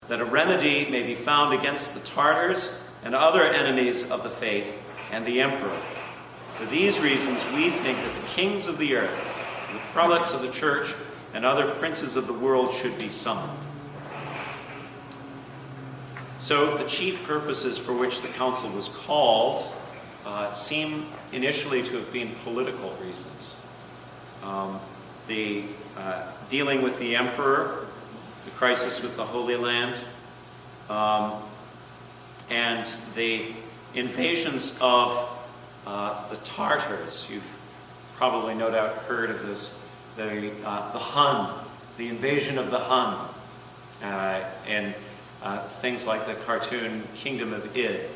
that a remedy may be found against the Tartars and other enemies of the faith and the emperor. For these reasons, we think that the kings of the earth, the prelates of the church, and other princes of the world should be summoned. So the chief purposes for which the council was called seem initially to have been political reasons. Dealing with the emperor, the crisis with the Holy Land, and the invasions of the Tartars. You've probably no doubt heard of this, the Hun, the invasion of the Hun, and things like the cartoon Kingdom of Id.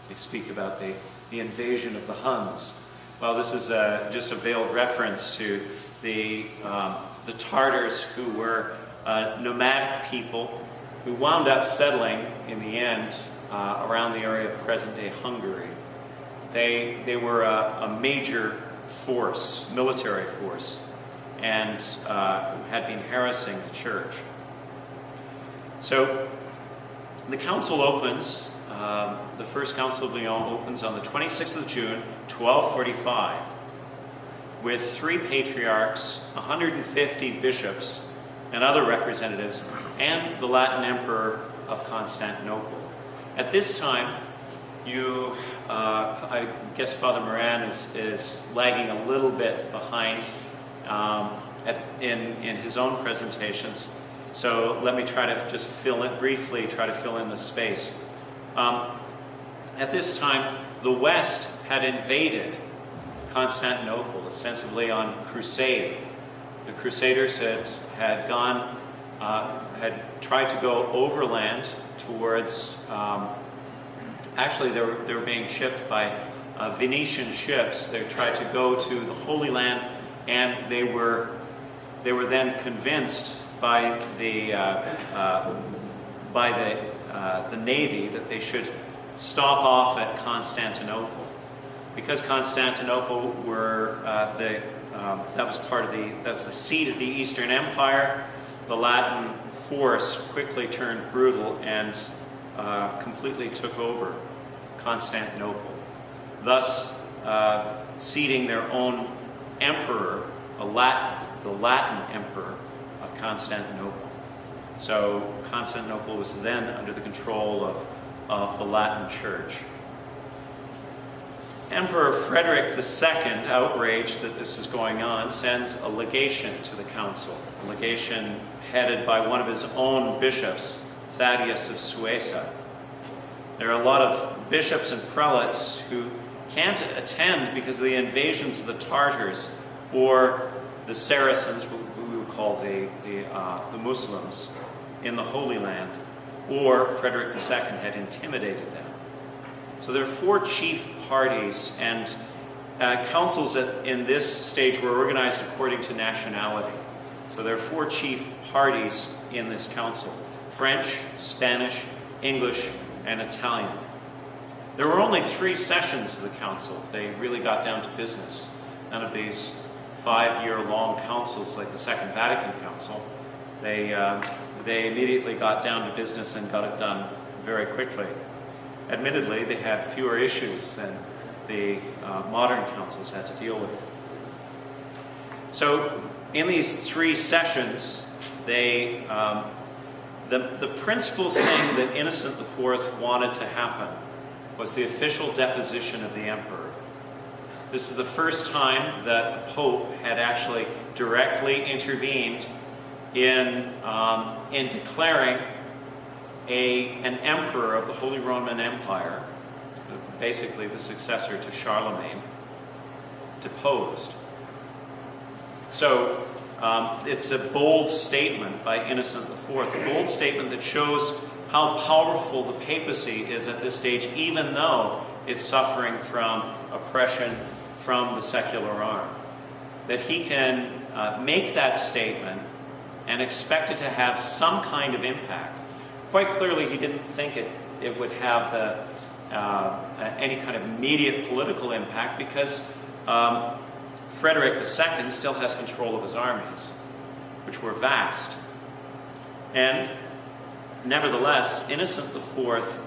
They speak about the invasion of the Huns. Well, this is just a veiled reference to the Tartars, who were nomadic people who wound up settling in the end around the area of present-day Hungary. They were a major force, military force, and had been harassing the church. So the council opens, the First Council of Lyon opens on the 26th of June, 1245, with 3 patriarchs, 150 bishops, and other representatives, and the Latin Emperor of Constantinople. At this time, I guess Father Moran is lagging a little bit behind in his own presentations. So let me try to just briefly fill in the space. At this time, the West had invaded Constantinople, ostensibly on crusade. The Crusaders had tried to go overland towards. Actually, they were being shipped by Venetian ships. They tried to go to the Holy Land, and they were then convinced by the navy that they should stop off at Constantinople, because Constantinople that's the seat of the Eastern Empire. The Latin force quickly turned brutal and completely took over Constantinople, thus seating their own emperor, the Latin emperor of Constantinople. So Constantinople was then under the control of the Latin Church. Emperor Frederick II, outraged that this is going on, sends a legation to the council, a legation headed by one of his own bishops, Thaddeus of Suessa. There are a lot of bishops and prelates who can't attend because of the invasions of the Tartars or the Saracens, who we would call the Muslims, in the Holy Land, or Frederick II had intimidated them. So there are 4 chief parties, and councils in this stage were organized according to nationality. So there are 4 chief parties in this council: French, Spanish, English, and Italian. There were only 3 sessions of the council. They really got down to business. None of these 5-year-long councils like the Second Vatican Council. They immediately got down to business and got it done very quickly. Admittedly, they had fewer issues than the modern councils had to deal with. So in these 3 sessions, the principal thing that Innocent IV wanted to happen was the official deposition of the emperor. This is the first time that the Pope had actually directly intervened in declaring an emperor of the Holy Roman Empire, basically the successor to Charlemagne, deposed. So it's a bold statement by Innocent IV, a bold statement that shows how powerful the papacy is at this stage, even though it's suffering from oppression from the secular arm. That he can make that statement and expect it to have some kind of impact. Quite clearly, he didn't think it would have any kind of immediate political impact, because Frederick II still has control of his armies, which were vast. And Nevertheless, Innocent IV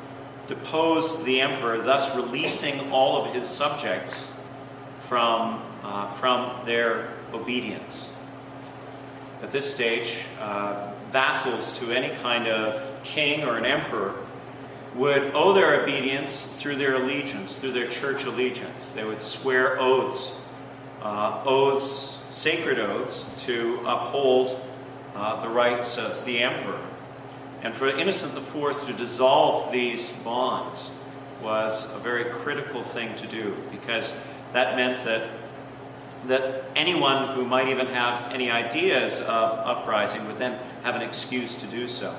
deposed the emperor, thus releasing all of his subjects from their obedience. At this stage, vassals to any kind of king or an emperor would owe their obedience through their allegiance, through their church allegiance. They would swear oaths, sacred oaths, to uphold the rights of the emperor. And for Innocent IV to dissolve these bonds was a very critical thing to do, because that meant that anyone who might even have any ideas of uprising would then have an excuse to do so.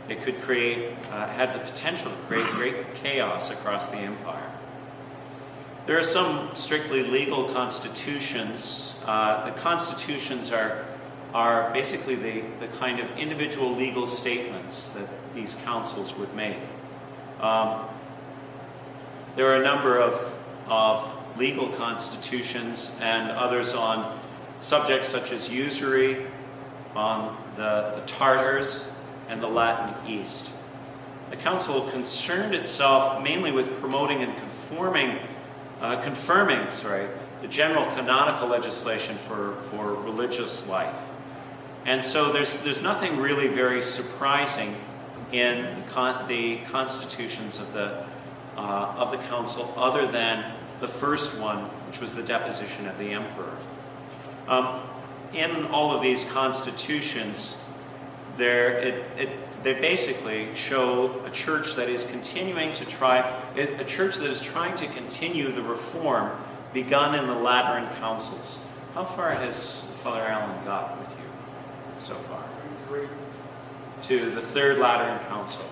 It could had the potential to create great chaos across the empire. There are some strictly legal constitutions. The constitutions are basically the kind of individual legal statements that these councils would make. There are a number of legal constitutions and others on subjects such as usury, on the Tartars, and the Latin East. The council concerned itself mainly with promoting and confirming the general canonical legislation for religious life. And so there's nothing really very surprising in the constitutions of the council, other than the first one, which was the deposition of the emperor. In all of these constitutions, they basically show a church that is trying to continue the reform begun in the Lateran councils. How far has Father Allen got with you so far? 3. To the Third Lateran Council.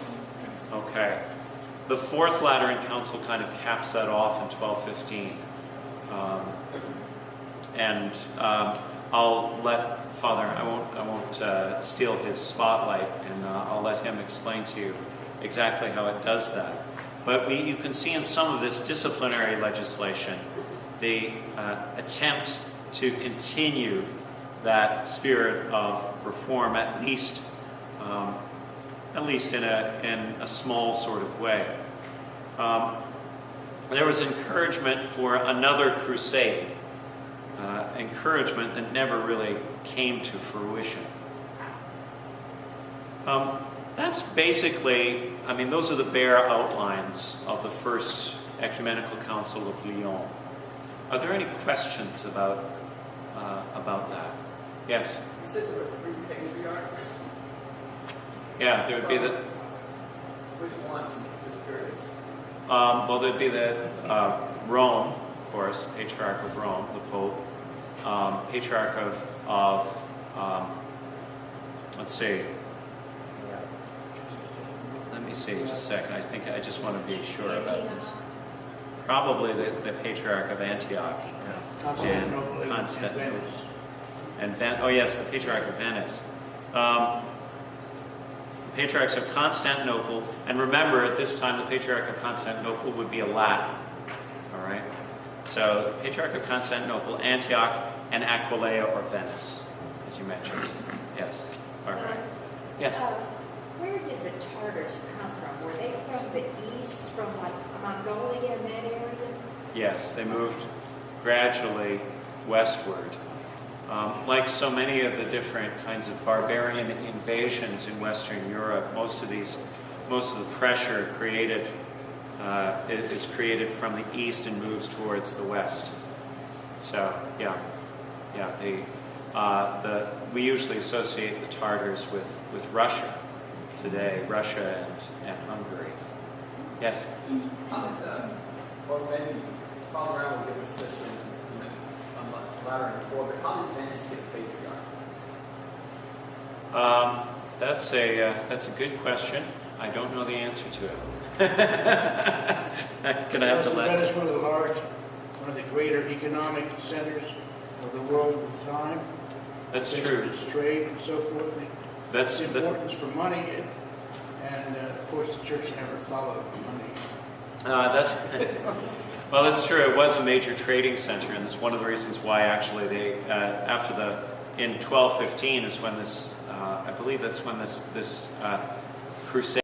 Okay. The Fourth Lateran Council kind of caps that off in 1215. I'll let Father, I won't steal his spotlight, and I'll let him explain to you exactly how it does that. But you can see in some of this disciplinary legislation the attempt to continue that spirit of reform, at least in a small sort of way. There was encouragement for another crusade, encouragement that never really came to fruition. That's basically, those are the bare outlines of the First Ecumenical Council of Lyon. Are there any questions about that? Yes? You said there were 3 patriarchs? Yeah, there would be the... Which ones? Just curious. Well, there'd be the Rome, of course, Patriarch of Rome, the Pope, Patriarch of let's see. Let me see, just a second. I just want to be sure about this. Probably the Patriarch of Antioch and Constantinople. And oh yes, the Patriarch of Venice. The Patriarchs of Constantinople, and remember at this time the Patriarch of Constantinople would be a Latin. All right? So the Patriarch of Constantinople, Antioch, and Aquileia or Venice, as you mentioned. Yes. All right. Yes. Where did the Tartars come from? Were they from the east, from like Mongolia and that area? Yes, they moved gradually westward. Like so many of the different kinds of barbarian invasions in Western Europe, most of the pressure created is created from the east and moves towards the west. So we usually associate the Tartars with Russia today, Russia and Hungary. Yes. Or maybe Father Brown will give us this on Lateran before, but how did Venice get patriarch? That's a good question. I don't know the answer to it. Can I have to let? Venice one of the greater economic centers of the world at the time. That's true. It's trade and so forth. That's the importance for money, and of course the church never followed money. Well, that's true. It was a major trading center, and that's one of the reasons why actually they in 1215 is when this I believe that's when this crusade